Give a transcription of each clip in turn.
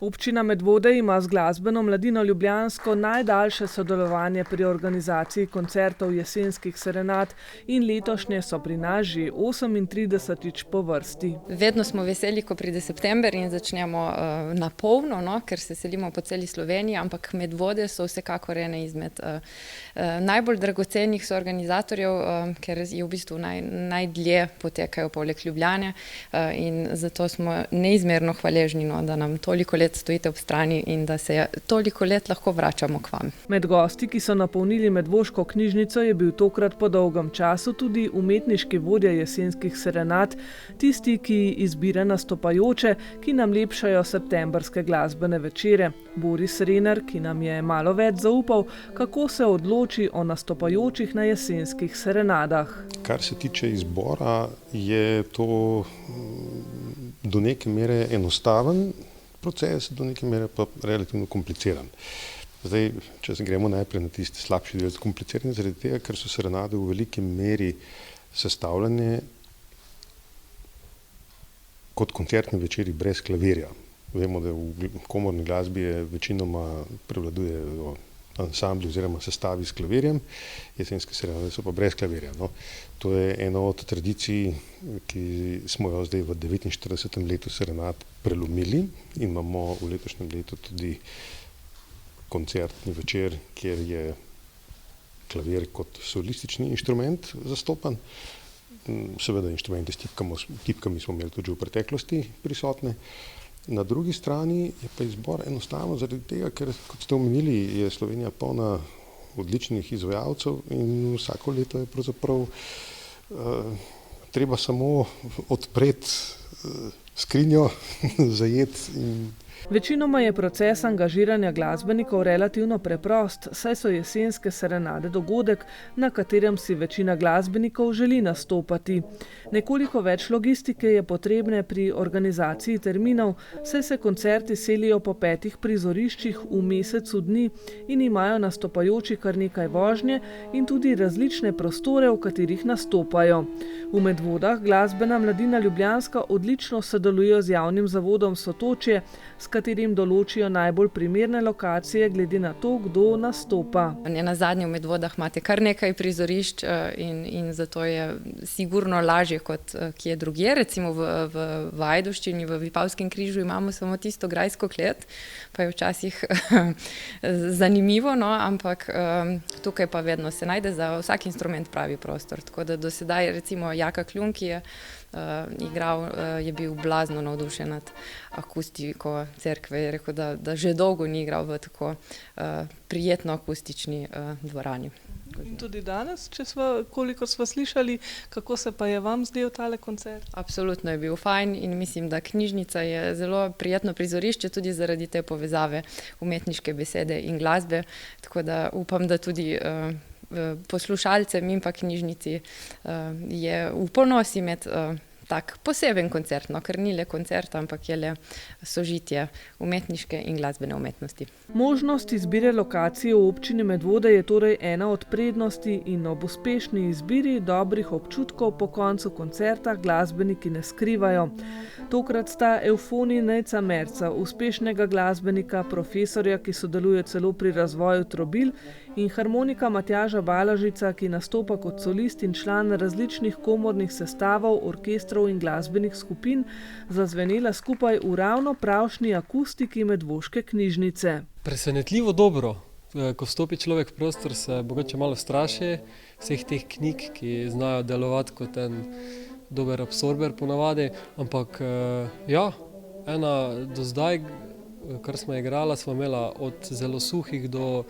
Občina Medvode ima z Glasbeno mladino ljubljansko najdaljše sodelovanje pri organizaciji koncertov jesenskih serenad in letošnje so pri nas že 38. po vrsti. Vedno smo veseli, ko pride september in začnemo na polno, ker se selimo po celi Sloveniji, ampak Medvode so vsekakor ene izmed najbolj dragocenih soorganizatorjev, ker je v bistvu najdlje potekajo poleg Ljubljane in zato smo neizmerno hvaležni, da nam toliko let stojite ob strani in da se toliko let lahko vračamo k vam. Med gosti, ki so napolnili Medvoško knjižnico, je bil tokrat po dolgem času tudi umetniški vodja jesenskih serenad, tisti, ki izbira nastopajoče, ki nam lepšajo septembrske glasbene večere. Boris Renar, ki nam je malo več zaupal, kako se odloči o nastopajočih na jesenskih serenadah. Kar se tiče izbora, je to do neke mere enostaven proces, do neke mere pa relativno kompliciran. Zdaj, če se gremo najprej na tisti slabši del, komplicirani zaradi tega, ker so serenade v veliki meri sestavljene kot koncertni večeri brez klavirja. Vemo, da v komorni glasbi večinoma prevladujejo ansambli oziroma sestavi s klavirjem, jesenske serenade so pa brez klavirja. To je ena od tradicij, ki smo jo zdaj v 49. letu serenad prelomili in imamo v letošnjem letu tudi koncertni večer, kjer je klavir kot solistični inštrument zastopan. Seveda inštrumenti s tipkami smo imeli tudi v preteklosti prisotne. Na drugi strani je pa izbor enostavno zaradi tega, ker, kot ste omenili, je Slovenija polna odličnih izvajalcev in vsako leto je pravzaprav treba samo odpreti skrinjo, zajeti in Večinoma je proces angažiranja glasbenikov relativno preprost, saj so jesenske serenade dogodek, na katerem si večina glasbenikov želi nastopati. Nekoliko več logistike je potrebne pri organizaciji terminov, saj se koncerti selijo po 5 prizoriščih v mesecu dni in imajo nastopajoči kar nekaj vožnje in tudi različne prostore, v katerih nastopajo. V Medvodah Glasbena mladina ljubljanska odlično sodeluje z javnim zavodom Sotočje, s katerim določijo najbolj primerne lokacije glede na to, kdo nastopa. Nenazadnje v Medvodah imate kar nekaj prizorišč in zato je sigurno lažje kot kje drugje. Recimo v Ajdovščini, v Vipavskem križu imamo samo tisto grajsko klet, pa je včasih zanimivo, ampak tukaj pa vedno se najde za vsak instrument pravi prostor. Tako da do sedaj recimo Jaka Kljun, ki je igral, je bil blazno navdušen nad akustiko cerkve, je rekel, da že dolgo ni igral v tako prijetno akustični dvorani. In tudi danes, koliko sva slišali, kako se pa je vam zdel tale koncert? Absolutno je bil fajn in mislim, da knjižnica je zelo prijetno prizorišče tudi zaradi te povezave umetniške besede in glasbe, tako da upam, da tudi poslušalcem in pa knjižnici je v ponos imeti tak poseben koncert, ker ni le koncert, ampak je le sožitje umetniške in glasbene umetnosti. Možnost izbire lokacije v občini Medvode je torej ena od prednosti in ob uspešni izbiri dobrih občutkov po koncu koncerta glasbeniki ne skrivajo. Tokrat sta Evfonij Nejca Merca, uspešnega glasbenika, profesorja, ki sodeluje celo pri razvoju trobil, in harmonika Matjaža Balažica, ki nastopa kot solist in član različnih komornih sestavov, orkestrov in glasbenih skupin, zazvenela skupaj v ravno pravšnji akustiki Medvoške knjižnice. Presenetljivo dobro. Ko vstopi človek v prostor, se mogoče malo straši vseh teh knjig, ki znajo delovati kot en dober absorber ponavadi, ampak ena do zdaj, kar smo igrala, smo imela od zelo suhih do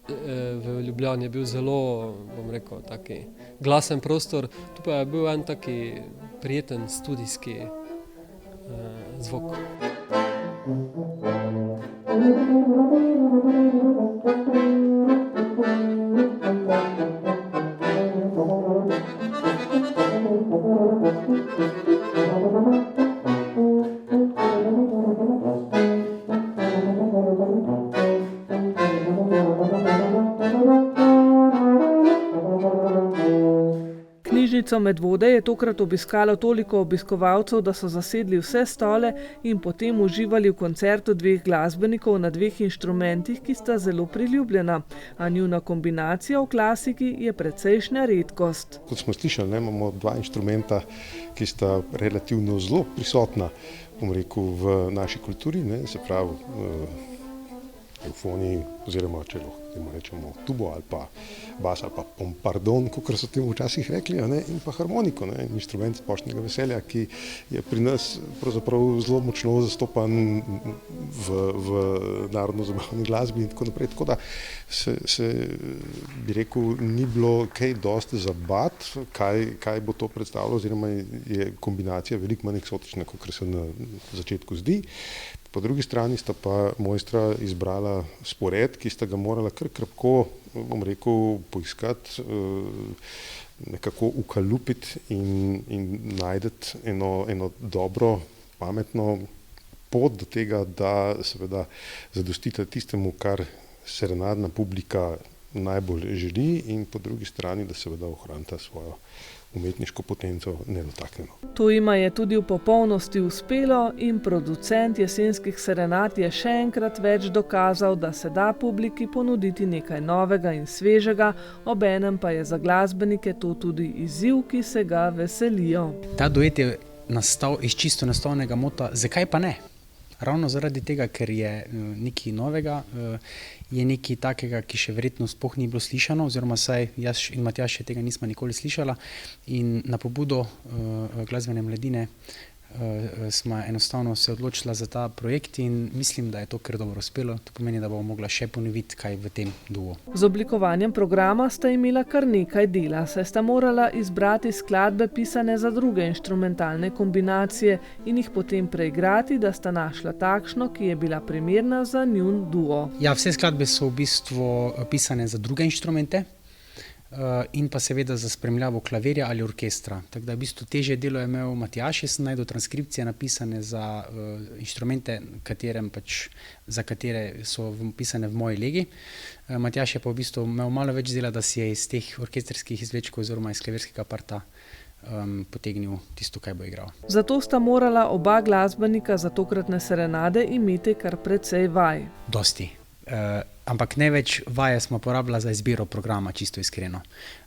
v Ljubljani je bil zelo, bom rekel, taki glasen prostor, tu pa je bil en taki prijeten studijski zvok. Knjižnico Medvode je tokrat obiskalo toliko obiskovalcev, da so zasedli vse stole in potem uživali v koncertu dveh glasbenikov na dveh inštrumentih, ki sta zelo priljubljena, a njuna kombinacija v klasiki je precejšnja redkost. Kot smo slišali, imamo dva inštrumenta, ki sta relativno zelo prisotna, v naši kulturi, se pravi evfoniji, oziroma če lahko rečemo tubo ali pa bas ali pa pompardon, kakor so temu včasih rekli, in pa harmoniko, inštrument splošnega veselja, ki je pri nas pravzaprav zelo močno zastopan v narodno-zabavni glasbi in tako naprej. Tako da se bi rekel, ni bilo kaj dosti za bati, kaj bo to predstavljalo, oziroma je kombinacija veliko manj eksotična, kot se na začetku zdi. Po drugi strani sta pa mojstra izbrala spored, ki sta ga morala kar krepko, poiskati, nekako ukalupiti in najdeti eno dobro, pametno pot do tega, da seveda zadostite tistemu, kar serenadna publika najbolj želi, in po drugi strani, da seveda ohranita svojo umetniško potenco nedotaknjeno. To jima je tudi v popolnosti uspelo in producent jesenskih serenad je še enkrat več dokazal, da se da publiki ponuditi nekaj novega in svežega, obenem pa je za glasbenike to tudi izziv, ki se ga veselijo. Ta duet je nastal iz čisto enostavnega mota, zakaj pa ne? Ravno zaradi tega, ker je nekaj novega, je nekaj takega, ki še verjetno sploh ni bilo slišano, oziroma saj jaz in Matjaž še tega nismo nikoli slišala, in na pobudo Glasbene mladine smo enostavno se odločila za ta projekt in mislim, da je to kar dobro uspelo. To pomeni, da bomo mogla še ponoviti kaj v tem duo. Z oblikovanjem programa sta imela kar nekaj dela, saj sta morala izbrati skladbe pisane za druge inštrumentalne kombinacije in jih potem preigrati, da sta našla takšno, ki je bila primerna za njun duo. Ja, vse skladbe so v bistvu pisane za druge inštrumente, in pa seveda za spremljavo klavirja ali orkestra. Tako da v bistvu težje delo je imel Matjaž, jaz sem najdel transkripcije napisane za inštrumente, za katere so pisane v moji legi. Matjaž je pa v bistvu imel malo več dela, da si je iz teh orkestrskih izvlečkov oziroma iz klavirskega parta potegnil tisto, kaj bo igral. Zato sta morala oba glasbenika za tokratne serenade imeti kar precej vaj. Dosti. Ampak največ vaje smo porabila za izbiro programa, čisto iskreno.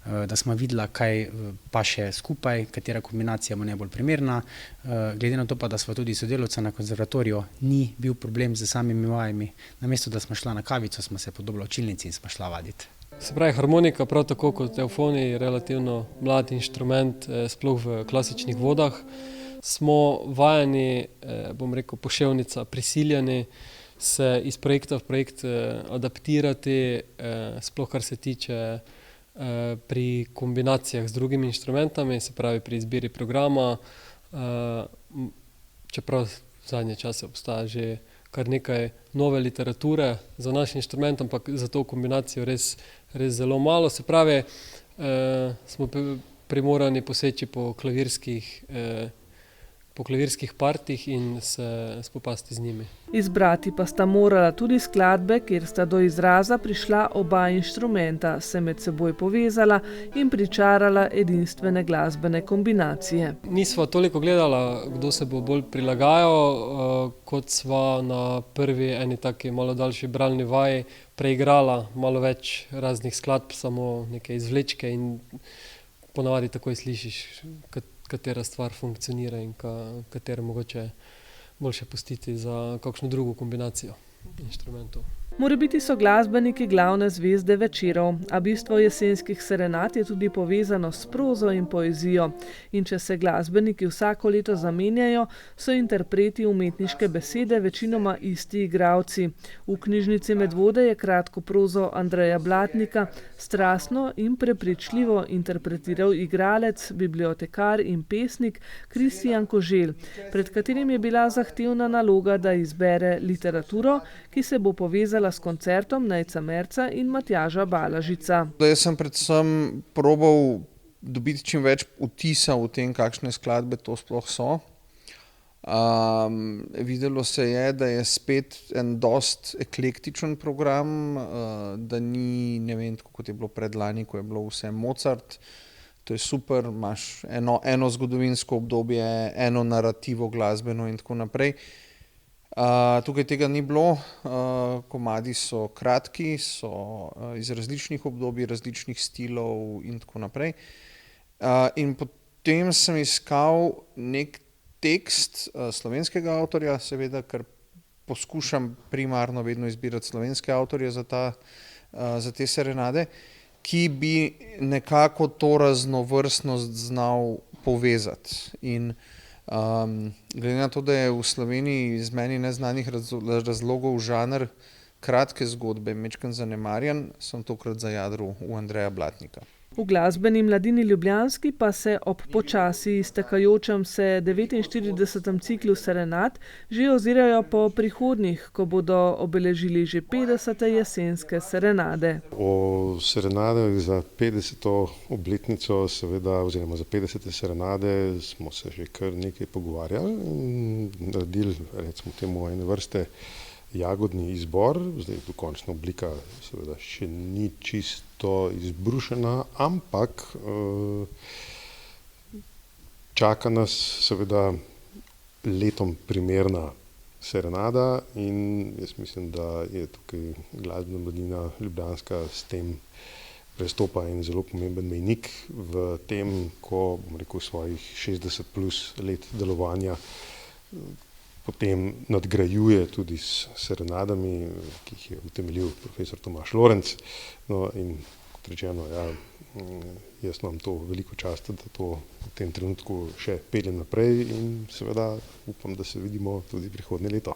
Da smo videla, kaj pa še skupaj, katera kombinacija bo najbolj primerna. Glede na to pa, da smo tudi sodelavca na konzervatoriju, ni bil problem z samimi vajami. Namesto, da smo šla na kavico, smo se podobila učilnici in smo šla vaditi. Se pravi, harmonika, prav tako kot evfoni, je relativno mlad inštrument, sploh v klasičnih vodah. Smo vajeni, poševnica, prisiljeni se iz projekta v projekt adaptirati, sploh kar se tiče pri kombinacijah z drugimi inštrumentami, se pravi pri izbiri programa, čeprav v zadnje čase obstaja že kar nekaj nove literature za naš inštrument, ampak za to kombinacijo res zelo malo. Se pravi, smo primorani poseči po klavirskih partih in se spopasti z njimi. Izbrati pa sta morala tudi skladbe, kjer sta do izraza prišla oba inštrumenta, se med seboj povezala in pričarala edinstvene glasbene kombinacije. Nisva toliko gledala, kdo se bo bolj prilagajal, kot sva na prvi eni taki malo daljši bralni vaji preigrala malo več raznih skladb, samo neke izvlečke in ponavadi takoj slišiš, katera stvar funkcionira in katero mogoče boljše pustiti za kakšno drugo kombinacijo inštrumentov. Morebiti so glasbeniki glavne zvezde večerov, a bistvo jesenskih serenad je tudi povezano s prozo in poezijo. In če se glasbeniki vsako leto zamenjajo, so interpreti umetniške besede večinoma isti igralci. V Knjižnici Medvode je kratko prozo Andreja Blatnika strastno in prepričljivo interpretiral igralec, bibliotekar in pesnik Kristijan Koželj, pred katerim je bila zahtevna naloga, da izbere literaturo, ki se bo povezala s koncertom Nejca Merca in Matjaža Balažica. Jaz sem predvsem probal dobiti čim več vtisa v tem, kakšne skladbe to sploh so. Videlo se je, da je spet en dost eklektičen program, da ni, ne vem, tako kot je bilo predlani, ko je bilo vse Mozart, To je super, imaš eno zgodovinsko obdobje, eno narativo glasbeno in tako naprej. Tukaj tega ni bilo, komadi so kratki, so iz različnih obdobij, različnih stilov in tako naprej. In potem sem iskal nek tekst slovenskega avtorja, seveda, ker poskušam primarno vedno izbirati slovenske avtorje za te serenade, ki bi nekako to raznovrstnost znal povezati. In glede na to, da je v Sloveniji iz meni neznanih razlogov žanr kratke zgodbe majčkeno zanemarjen, sem tokrat zajadral v Andreja Blatnika. V glasbeni Mladini ljubljanski pa se ob počasi iztekajočem se 49. ciklu serenad že ozirajo po prihodnjih, ko bodo obeležili že 50. jesenske serenade. O serenadah za 50. obletnico, seveda, oziroma za 50. serenade smo se že kar nekaj pogovarjali in naredili, recimo temu, ene vrste jagodni izbor. Zdaj dokončna oblika seveda še ni čisto izbrušena, ampak čaka nas seveda letom primerna serenada in jaz mislim, da je tukaj glasbena mladina ljubljanska s tem prestopa en zelo pomemben mejnik v tem, ko, bom rekel, svojih 60 plus let delovanja potem nadgrajuje tudi s serenadami, ki jih je utemeljil profesor Tomaž Lorenc. No, in kot rečeno, ja, jaz imam to veliko čast, da to v tem trenutku še peljem naprej in seveda upam, da se vidimo tudi prihodnje leto.